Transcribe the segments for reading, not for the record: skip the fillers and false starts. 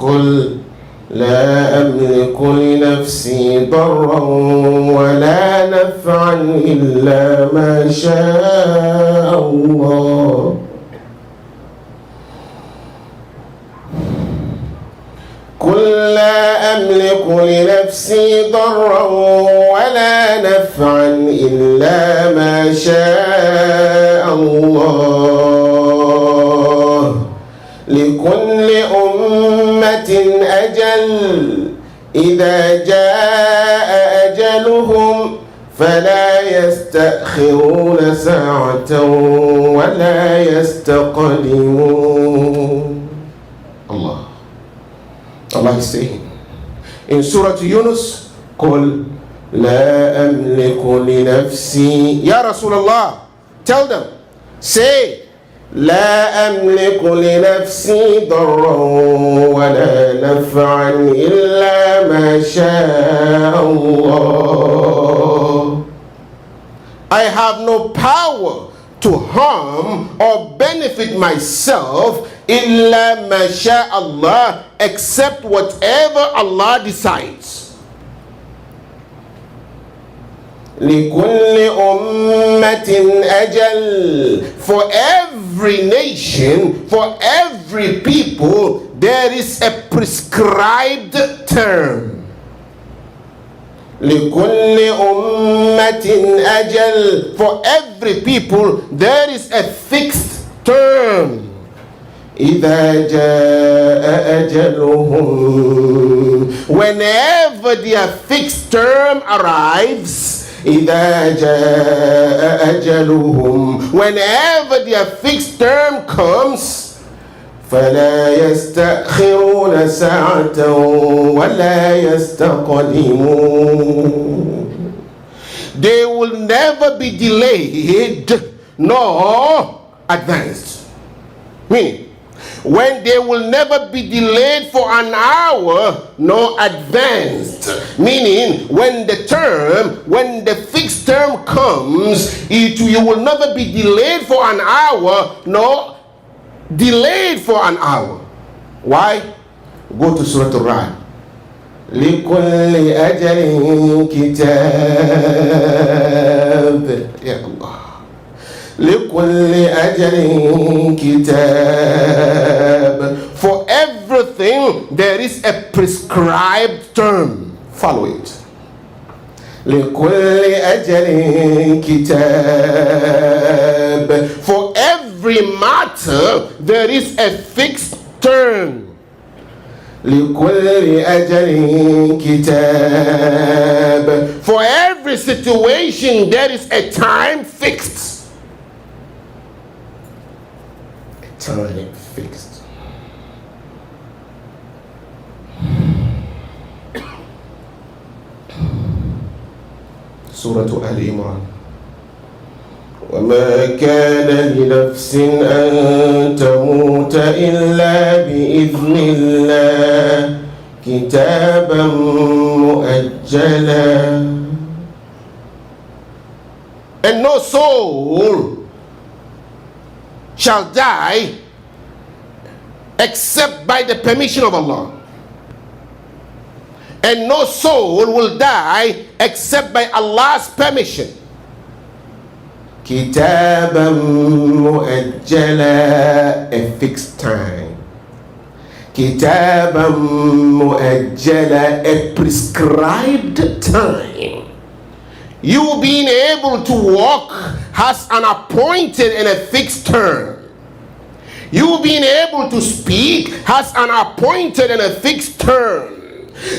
قل لا أملك لنفسي ضرا ولا نفعا إلا ما شاء الله قل لا أملك لنفسي ضرا ولا نفعا إلا ما شاء الله لكل أمة أجل إذا جاء أجلهم فلا يستأخرون ساعة ولا يستقدمون. Allah is saying in Surah Yunus, قل لا أملك لنفسي. Ya Rasulullah, tell them, say, لا أملك لنفسي ضرا ولا نفعا إلا ما شاء الله. I have no power to harm or benefit myself إلا ما شاء Allah, except whatever Allah decides. لكل أمة أجل. For every nation, for every people, there is a prescribed term. لكل أمة أجل. For every people, there is a fixed term. إذا جاء أجلهم. Whenever their fixed term arrives, إذا جاء أجلهم. Whenever their fixed term comes, فلا يستأخرون ساعة ولا يستقدمون. They will never be delayed nor advanced. Meaning, when they will never be delayed for an hour nor advanced. Meaning, when the fixed term comes, you will never be delayed for an hour nor delayed for an hour. Why? Go to Surah Al-Ra'd. لكل أجل كتاب. Ya Allah. لكل أجل كتاب. For everything there is a prescribed term. Follow it. لكل أجل كتاب. For every matter there is a fixed term. لكل أجل كتاب. For every situation there is a time fixed. Time fixed. Surah Al-Imran. وما كان لنفس أن تموت إلا بإذن الله كتابا مؤجلا. And no soul shall die except by the permission of Allah. And no soul will die except by Allah's permission. كتابا مؤجلا, a fixed time. كتابا مؤجلا, a prescribed time. You being able to walk has an appointed and a fixed term. You being able to speak has an appointed and a fixed term.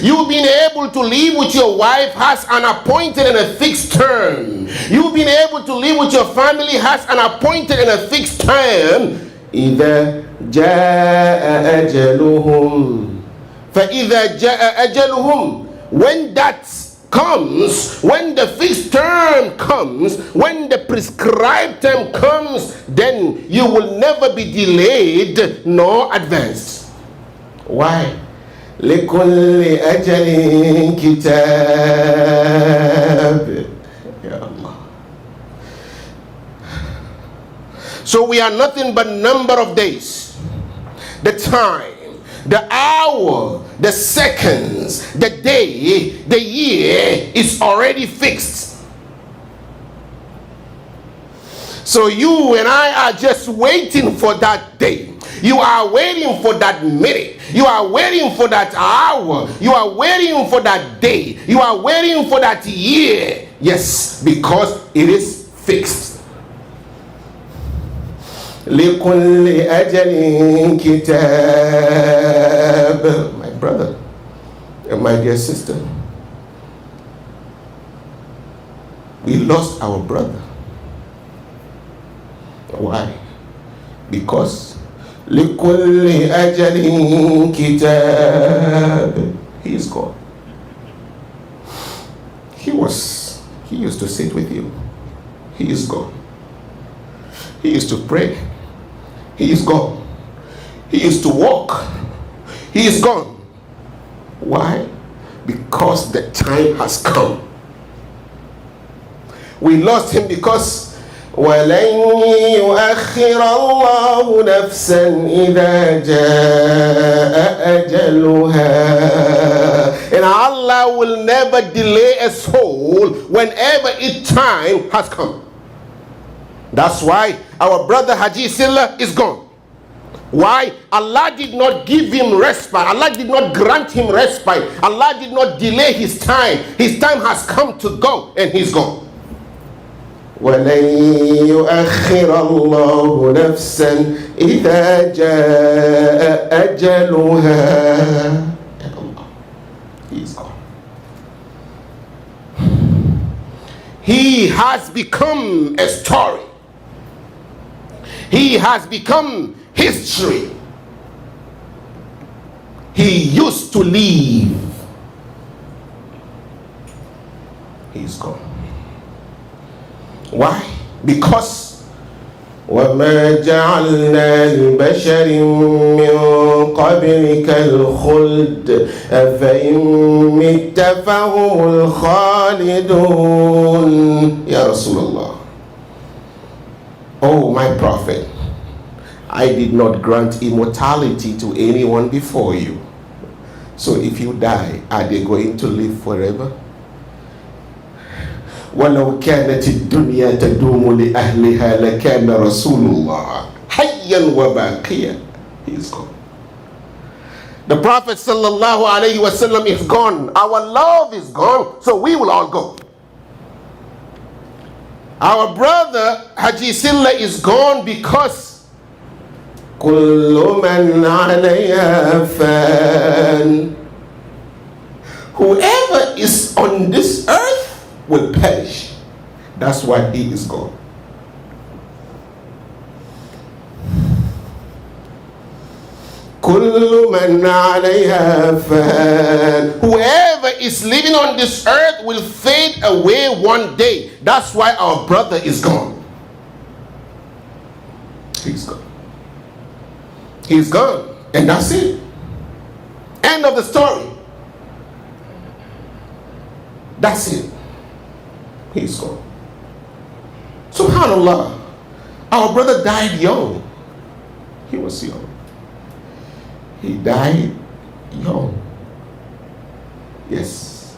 You being able to live with your wife has an appointed and a fixed term. You being able to live with your family has an appointed and a fixed term. إذا جاء أجلهم. فإذا جاء أجلهم. When that comes, when the fixed term comes, when the prescribed term comes, then you will never be delayed nor advanced. Why? لكل أجل كتاب. Ya Allah. So we are nothing but number of days. The time the hour, the seconds, the day, the year is already fixed. So you and I are just waiting for that day. You are waiting for that minute. You are waiting for that hour. You are waiting for that day. You are waiting for that year. Yes, because it is fixed. لِكُلِّ أَجَلٍ كِتَابٌ. My brother and my dear sister, we lost our brother. Why? Because لِكُلِّ أَجَلٍ كِتَابٌ. He is gone. He used to sit with you. He is gone. He used to pray. He is gone. He used to walk. He is gone. Why? Because the time has come. We lost him because وَلَنْ يُؤَخِّرَ اللَّهُ نَفْسًا إِذَا جَاءَ أَجَلُهَا. And Allah will never delay a soul whenever its time has come. That's why our brother Haji Silla is gone. Why? Allah did not give him respite. Allah did not grant him respite. Allah did not delay his time. His time has come to go and he's gone. وَلَنْ يُؤَخِّرَ اللَّهُ نَفْسًا إِذَا جَاءَ أَجَلُهَا. And Allah, he is gone. He has become a story. He has become history. He used to live. He's gone. Why? Because وَمَا جَعَلْنَا لِبَشَرٍ مِّن قَبْلِكَ الْخُلْدَ أَفَإِن مِّتَّ فَهُمُ الْخَالِدُونَ. Ya Rasulullah, oh my prophet, I did not grant immortality to anyone before you. So if you die, are they going to live forever? وَلَوْ كَانَتِ الدُّنْيَا تَدُومُ لِأَهْلِهَا لَكَانَ رَسُولُ اللَّهِ حَيًّا وَبَاقِيًا. He is gone. The Prophet sallallahu alayhi wasallam is gone. Our love is gone, so we will all go. Our brother Haji Silla is gone because كُلُّ مَنْ عَلَيْهَا فَانٍ. Whoever is on this earth will perish. That's why he is gone. كُلُّ مَنْ عَلَيْهَا فَانٍ. Whoever is living on this earth will fade away one day. That's why our brother is gone. He's gone. He's gone. And that's it. End of the story. That's it. He's gone. SubhanAllah. Our brother died young. He was young. He died young. Yes.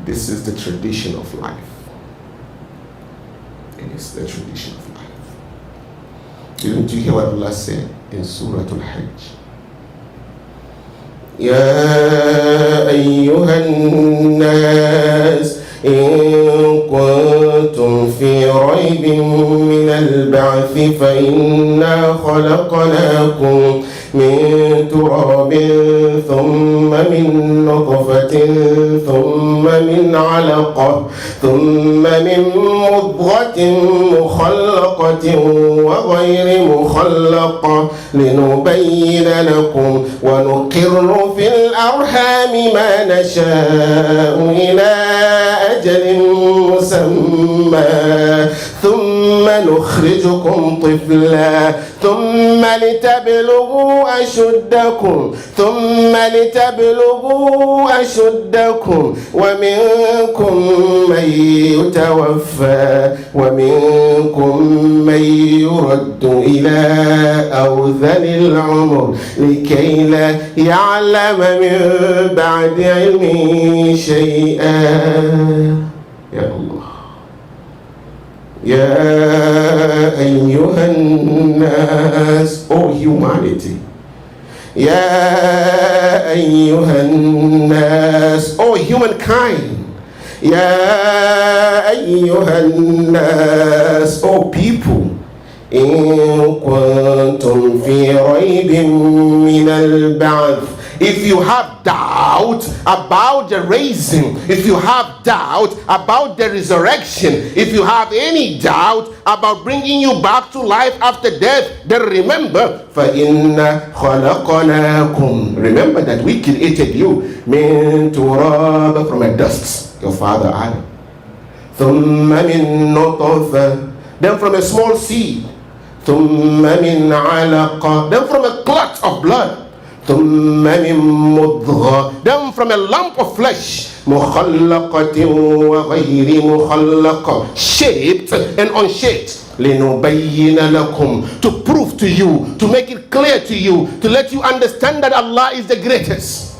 This is the tradition of life. It is the tradition of life. Didn't you hear what Allah said in Surah Al-Hajj? يا أيها الناس إن كنتم في ريب من البعث فإنا خلقناكم من تراب ثم من نطفة ثم من علقة ثم من مضغة مخلقة وغير مخلقة لنبين لكم ونقر في الأرحام ما نشاء إلى أجل مسمى ثم نخرجكم طفلا ثم لتبلغوا أشدكم ومنكم من يتوفى ومنكم من يرد إلى أرذل العمر لكي لا يعلم من بعد علم شيئا. يا الله. يا أيها الناس, O humanity. يا أيها الناس, O humankind. يا أيها الناس, O people. إن كنتم في ريب من البعث. If you have doubt about the raising, if you have doubt about the resurrection, if you have any doubt about bringing you back to life after death, then remember, فَإِنَّ خَلَقَنَاكُمْ. Remember that we created you مِن تُرَابٍ, from a dust, your father Adam. ثُمَّ مِن نُطْفَةٍ, then from a small seed. ثُمَّ مِن عَلَقَةٍ, then from a clot of blood. ثم من مضغة, then from a lump of flesh. مخلقة وغير مخلقة, shaped and unshaped. لنبين لكم, to prove to you, to make it clear to you, to let you understand that Allah is the greatest.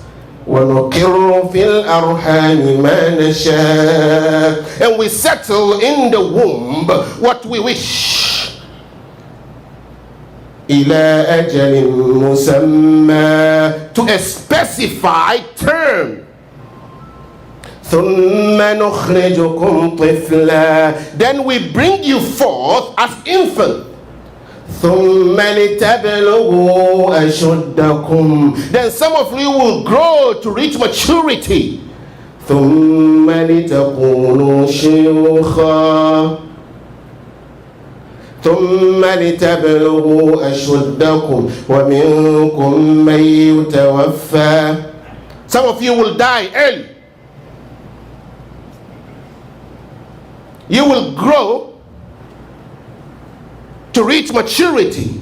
ونقر في الأرحام ما نشاء, and we settle in the womb what we wish. إلى أجل مسمى, to a specified term. ثم نخرجكم طفلا, then we bring you forth as infant. ثم لتبلغوا أشدكم, then some of you will grow to reach maturity. ثم لتكونوا شيوخا ثم لتبلغوا أشدكم ومنكم من يتوفى. Some of you will die early. You will grow to reach maturity.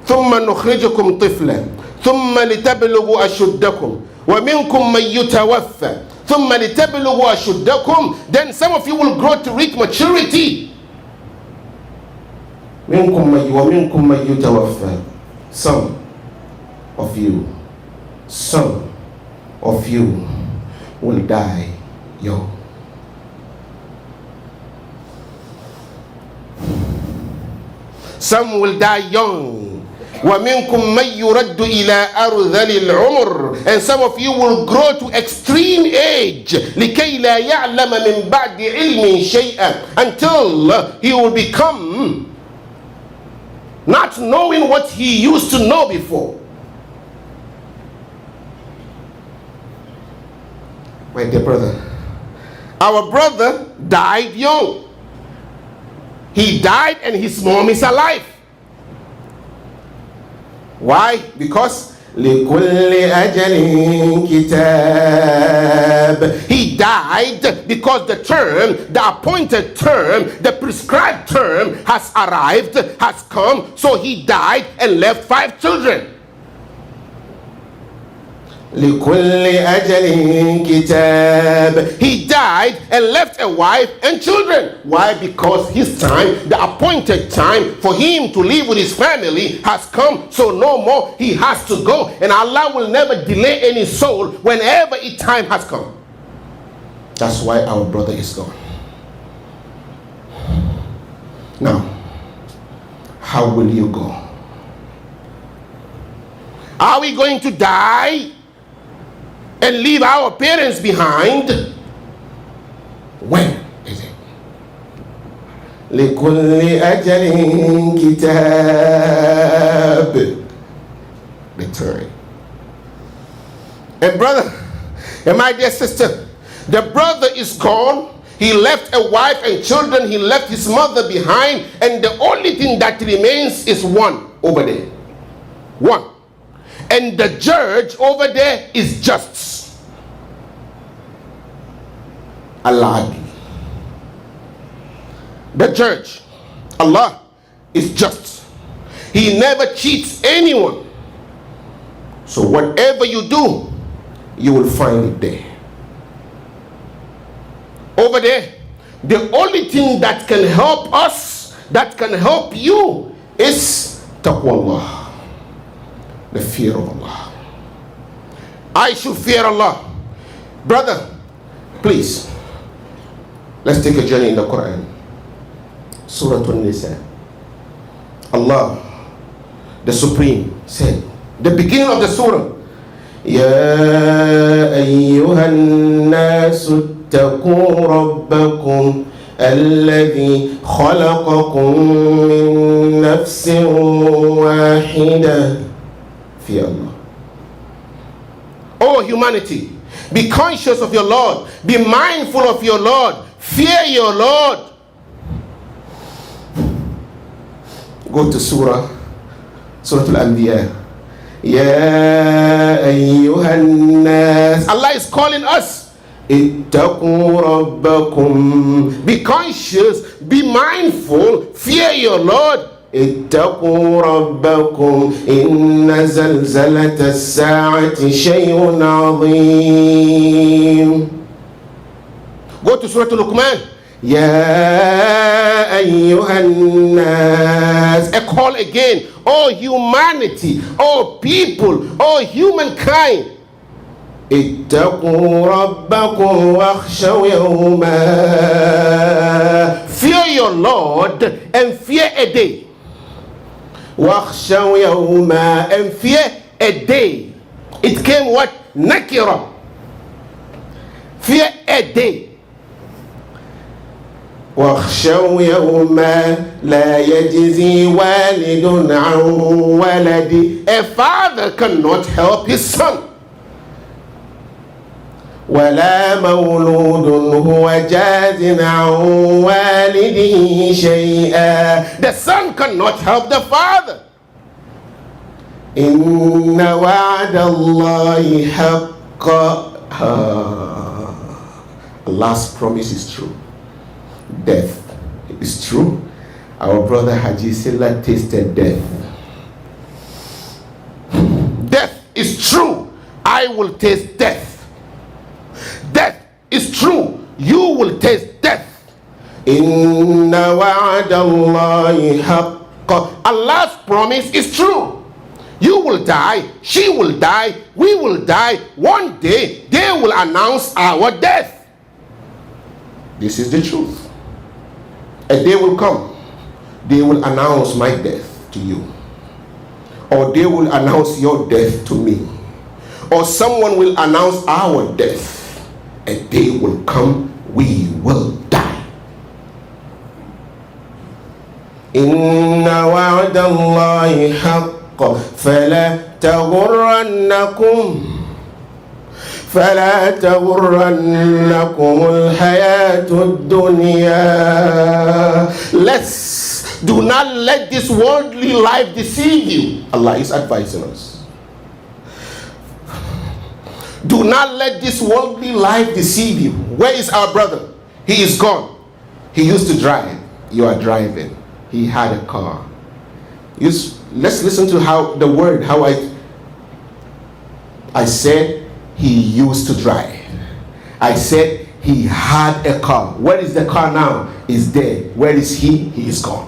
ثم نخرجكم طفلا ثم لتبلغوا أشدكم ومنكم من يتوفى ثم لتبلغوا أشدكم. Then some of you will grow to reach maturity. ومنكم من يتوفى. Some of you will die young. Some will die young. وَمِنْكُمْ مَنْ يُرَدُّ إِلَىٰ أَرْذَلِ الْعُمُرِ, and some of you will grow to extreme age. لِكَيْ لَا يَعْلَمَ مِنْ بَعْدِ عِلْمٍ شَيْئًا, until he will become not knowing what he used to know before. My dear brother, our brother died young. He died and his mom is alive. Why? Because لِكُلِّ أَجَلٍ كِتَابٍ. He died because the term, the appointed term, the prescribed term has arrived, has come, so he died and left 5 children. لِكُلِّ أَجَلٍ كِتَابٍ. He died and left a wife and children. Why? Because his time, the appointed time for him to live with his family has come, so no more, he has to go. And Allah will never delay any soul whenever its time has come. That's why our brother is gone. Now, how will you go? Are we going to die and leave our parents behind? When is it? لِكُلِّ أَجَلٍ كِتَابٍ. The time. And brother, and my dear sister, the brother is gone. He left a wife and children. He left his mother behind. And the only thing that remains is one over there. One. And the judge over there is just Allah. The judge, Allah, is just. He never cheats anyone. So whatever you do, you will find it there. Over there, the only thing that can help us, that can help you, is taqwallah, the fear of Allah. I should fear Allah. Brother, please, let's take a journey in the Quran. Surah An-Nisa. Allah, the Supreme, said, the beginning of the surah, يا أيها الناس اتقوا ربكم الذي خلقكم من نفس واحدة. Fear Allah. Oh humanity, be conscious of your Lord, be mindful of your Lord, fear your Lord. Go to Surah Al-Anbiya. Ya ayyuhan nas. Allah is calling us. Ittaqu rabbakum. Be conscious, be mindful, fear your Lord. Ittaqu rabbakum. Inna zalzalata as-sa'ati shay'un 'azim. Go to Surah Al-Luqman. Ya ayyuhan nas. A call again. Oh humanity, oh people, oh humankind. Ittaqu rabbakum wakhshaw yawma. Fear your Lord and fear a day. Wakhshaw yawma, and fear a day. It came what? Nakira. Fear a day. واخشوا يوما لا يجزي والد عن ولده. A father cannot help his son. ولا مولود هو جاز عن والده شيئا. The son cannot help the father. إن وعد الله حق. Allah's promise is true. Death is true. Our brother Haji Silla tasted death. Death is true. I will taste death. Death is true. You will taste death. Inna wa'adallahi haqq. Allah's promise is true. You will die, she will die, we will die. One day they will announce our death. This is the truth. A day will come, they will announce my death to you, or they will announce your death to me, or someone will announce our death. A day will come, we will die. Inna wa'dallahi haqq fala taghurrannakum فلا تغرنكم الحياة الدنيا. Do not let this worldly life deceive you. Allah is advising us. Do not let this worldly life deceive you. Where is our brother? He is gone. He used to drive. You are driving. He had a car. Let's listen to how I said he used to drive. I said he had a car. Where is the car now? It's there. Where is he? He is gone.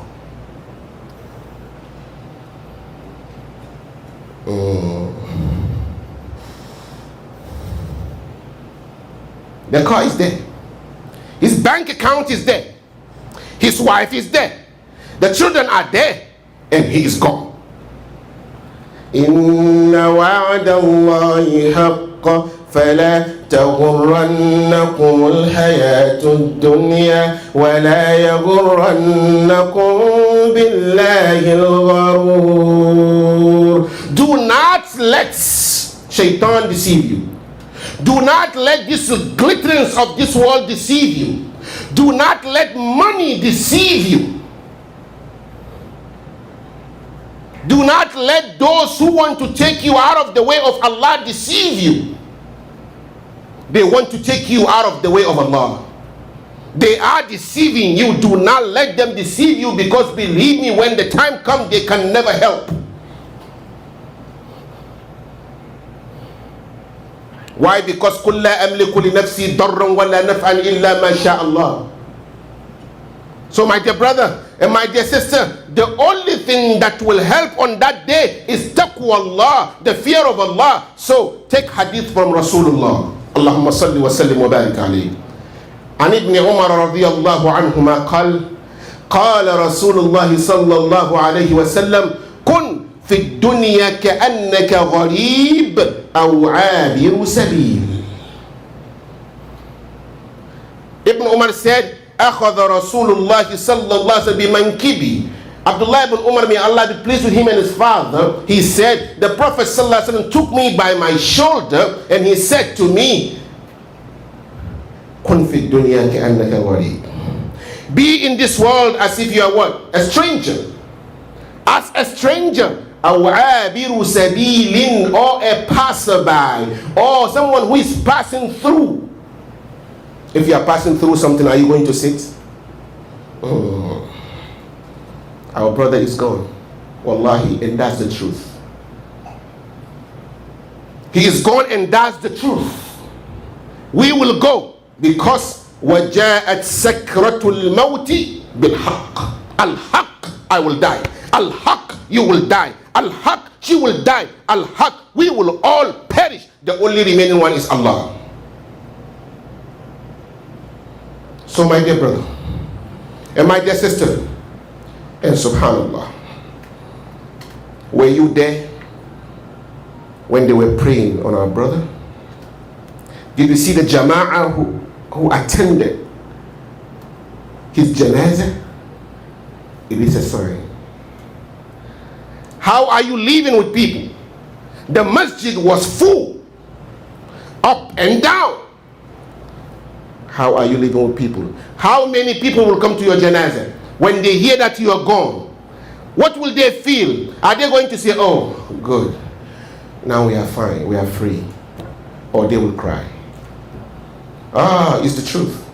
The car is there. His bank account is there. His wife is there. The children are there. And he is gone. Inna wa'dallahi haqq fala تغرنكم الحياة الدنيا ولا يغرنكم بالله الغرور. Do not let shaitan deceive you. Do not let this glitterings of this world deceive you. Do not let money deceive you. Do not let those who want to take you out of the way of Allah deceive you. They want to take you out of the way of Allah. They are deceiving you. Do not let them deceive you, because believe me, when the time comes, they can never help. Why? Because قُلْ لَا أَمْلِكُ لِنَفْسِي ضَرًّا وَلَا نَفْعًا إِلَّا مَا شَاءَ اللَّهُ. So my dear brother and my dear sister, the only thing that will help on that day is taqwa Allah, the fear of Allah. So take hadith from Rasulullah. Allahumma salli wa sallim wa barik alayhi. عن ابن عمر رضي الله عنهما قال قال رسول الله صلى الله عليه وسلم كن في الدنيا كأنك غريب أو عابر سبيل. Ibn Umar said, أخذ رسول الله صلى الله عليه وسلم بمنكبي. Abdullah ibn Umar, may Allah be pleased with him and his father, he said, the Prophet sallallahu alaihi wasallam took me by my shoulder and he said to me, كن في الدنيا كأنك غريب. Be in this world as if you are what? A stranger. As a stranger. أو عابر سبيل, or a passerby, or someone who is passing through. If you are passing through something, are you going to sit? Our brother is gone. Wallahi, and that's the truth. He is gone, and that's the truth. We will go, because وَجَاءَتْ سَكْرَةُ الْمَوْتِ بِالْحَقِّ. Al-Haq, I will die. Al-Haq, you will die. Al-Haq, she will die. Al-Haq, we will all perish. The only remaining one is Allah. So my dear brother and my dear sister, and subhanallah, were you there when they were praying on our brother? Did you see the jama'ah who attended his janazah? It is a sign. How are you living with people? The masjid was full, up and down. How are you living with people? How many people will come to your janazah when they hear that you are gone? What will they feel? Are they going to say, oh, good, now we are fine, we are free? Or they will cry? It's the truth.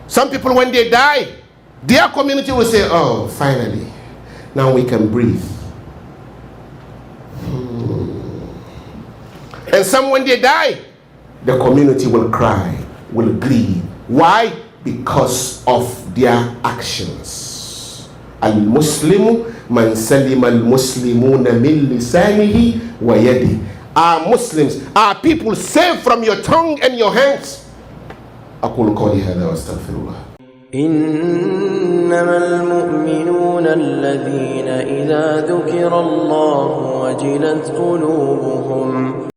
Some people, when they die, their community will say, oh, finally, now we can breathe. And some, when they die, the community will cry, will grieve. Why? Because of their actions. Al-Muslimu man salima al-Muslimuna min lisanihi wa yadi. Are Muslims, are people saved from your tongue and your hands. أقول قولي هذا وأستغفر الله. إنما المؤمنون الذين إذا ذكر الله وجلت قلوبهم